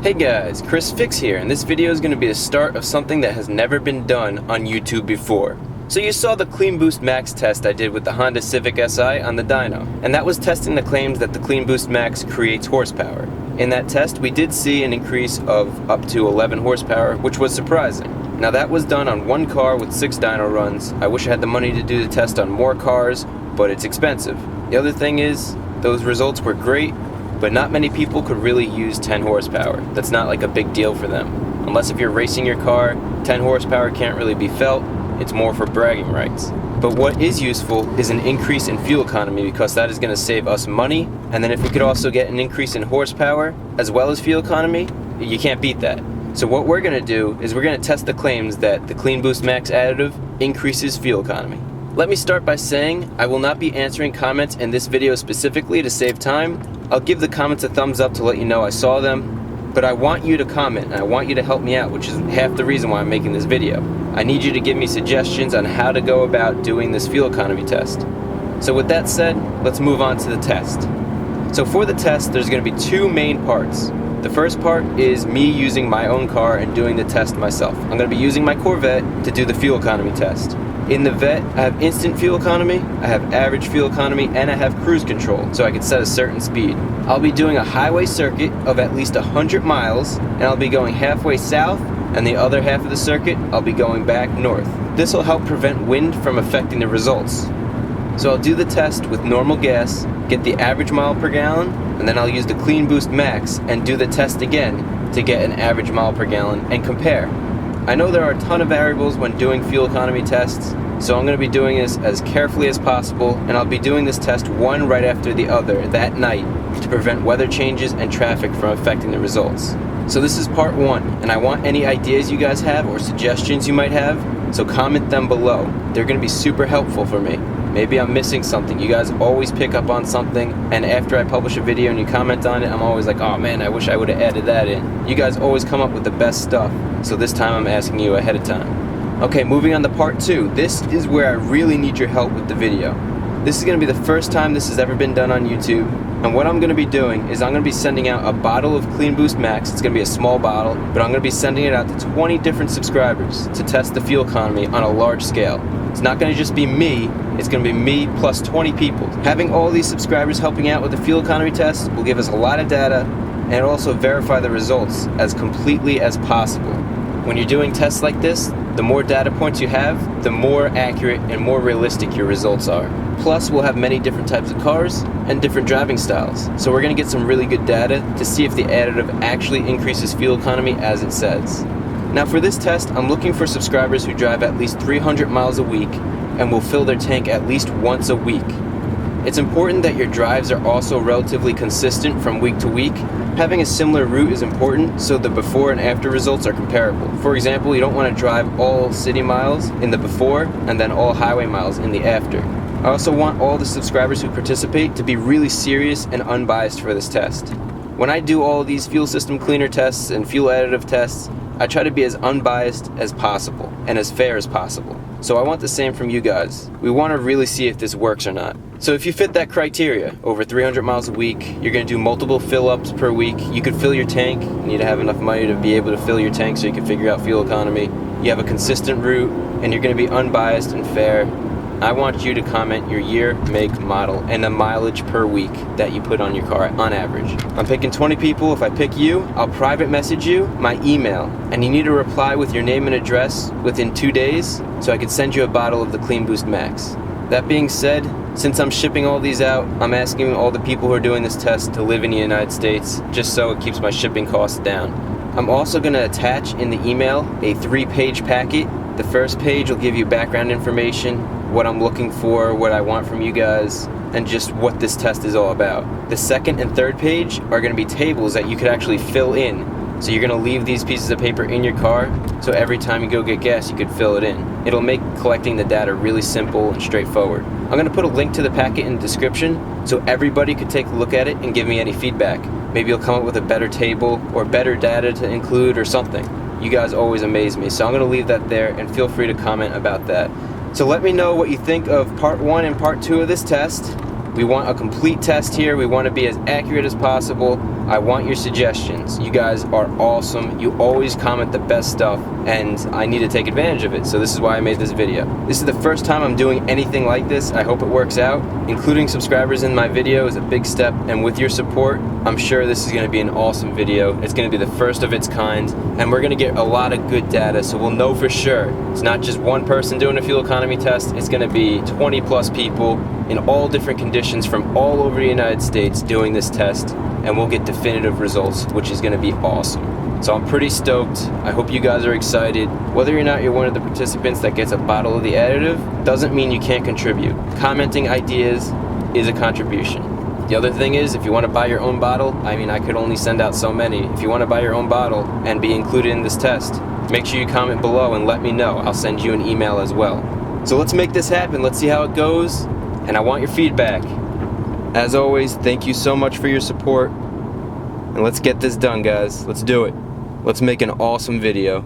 Hey guys, Chris Fix here, and this video is going to be the start of something that has never been done on YouTube before. So you saw the Clean Boost Max test I did with the Honda Civic Si on the dyno, and that was testing the claims that the Clean Boost Max creates horsepower. In that test, we did see an increase of up to 11 horsepower, which was surprising. Now that was done on one car with 6 dyno runs. I wish I had the money to do the test on more cars, but it's expensive. The other thing is, those results were great, but not many people could really use 10 horsepower. That's not like a big deal for them. Unless if you're racing your car, 10 horsepower can't really be felt. It's more for bragging rights. But what is useful is an increase in fuel economy, because that is going to save us money. And then if we could also get an increase in horsepower as well as fuel economy, you can't beat that. So what we're going to do is we're going to test the claims that the Clean Boost Max additive increases fuel economy. Let me start by saying I will not be answering comments in this video specifically to save time. I'll give the comments a thumbs up to let you know I saw them, but I want you to comment and I want you to help me out, which is half the reason why I'm making this video. I need you to give me suggestions on how to go about doing this fuel economy test. So with that said, let's move on to the test. So for the test, there's going to be 2 main parts. The first part is me using my own car and doing the test myself. I'm going to be using my Corvette to do the fuel economy test. In the Vet, I have instant fuel economy, I have average fuel economy, and I have cruise control, so I can set a certain speed. I'll be doing a highway circuit of at least 100 miles, and I'll be going halfway south, and the other half of the circuit, I'll be going back north. This will help prevent wind from affecting the results. So I'll do the test with normal gas, get the average mile per gallon, and then I'll use the Clean Boost Max and do the test again to get an average mile per gallon and compare. I know there are a ton of variables when doing fuel economy tests, so I'm going to be doing this as carefully as possible, and I'll be doing this test one right after the other that night to prevent weather changes and traffic from affecting the results. So this is part 1, and I want any ideas you guys have or suggestions you might have, so comment them below. They're going to be super helpful for me. Maybe I'm missing something. You guys always pick up on something, and after I publish a video and you comment on it, I'm always like, oh man, I wish I would have added that in. You guys always come up with the best stuff, so this time I'm asking you ahead of time. Okay, moving on to part 2. This is where I really need your help with the video. This is going to be the first time this has ever been done on YouTube, and what I'm going to be doing is I'm going to be sending out a bottle of Clean Boost Max. It's going to be a small bottle, but I'm going to be sending it out to 20 different subscribers to test the fuel economy on a large scale. It's not going to just be me, it's going to be me plus 20 people. Having all these subscribers helping out with the fuel economy test will give us a lot of data and also verify the results as completely as possible. When you're doing tests like this, the more data points you have, the more accurate and more realistic your results are. Plus, we'll have many different types of cars and different driving styles. So we're going to get some really good data to see if the additive actually increases fuel economy as it says. Now for this test, I'm looking for subscribers who drive at least 300 miles a week and will fill their tank at least once a week. It's important that your drives are also relatively consistent from week to week. Having a similar route is important so the before and after results are comparable. For example, you don't want to drive all city miles in the before and then all highway miles in the after. I also want all the subscribers who participate to be really serious and unbiased for this test. When I do all these fuel system cleaner tests and fuel additive tests, I try to be as unbiased as possible and as fair as possible. So I want the same from you guys. We want to really see if this works or not. So if you fit that criteria, over 300 miles a week, you're going to do multiple fill-ups per week, you could fill your tank, you need to have enough money to be able to fill your tank so you can figure out fuel economy, you have a consistent route, and you're going to be unbiased and fair, I want you to comment your year, make, model, and the mileage per week that you put on your car on average. I'm picking 20 people. If I pick you, I'll private message you my email, and you need to reply with your name and address within 2 days so I can send you a bottle of the Clean Boost Max. That being said, since I'm shipping all these out, I'm asking all the people who are doing this test to live in the United States, just so it keeps my shipping costs down. I'm also going to attach in the email a 3-page packet. The first page will give you background information, what I'm looking for, what I want from you guys, and just what this test is all about. The second and third page are going to be tables that you could actually fill in. So you're going to leave these pieces of paper in your car, so every time you go get gas, you could fill it in. It'll make collecting the data really simple and straightforward. I'm going to put a link to the packet in the description, so everybody could take a look at it and give me any feedback. Maybe you'll come up with a better table, or better data to include, or something. You guys always amaze me, so I'm going to leave that there, and feel free to comment about that. So let me know what you think of part 1 and part 2 of this test. We want a complete test here. We want to be as accurate as possible. I want your suggestions. You guys are awesome. You always comment the best stuff, and I need to take advantage of it. So this is why I made this video. This is the first time I'm doing anything like this. I hope it works out. Including subscribers in my video is a big step, and with your support, I'm sure this is going to be an awesome video. It's going to be the first of its kind, and we're going to get a lot of good data, so we'll know for sure. It's not just one person doing a fuel economy test. It's going to be 20 plus people in all different conditions from all over the United States doing this test, and we'll get definitive results, which is going to be awesome. So I'm pretty stoked. I hope you guys are excited. Whether or not you're one of the participants that gets a bottle of the additive doesn't mean you can't contribute. Commenting ideas is a contribution. The other thing is, if you want to buy your own bottle, I mean, I could only send out so many. If you want to buy your own bottle and be included in this test, make sure you comment below and let me know. I'll send you an email as well. So let's make this happen. Let's see how it goes, and I want your feedback. As always, thank you so much for your support, and let's get this done, guys. Let's do it. Let's make an awesome video.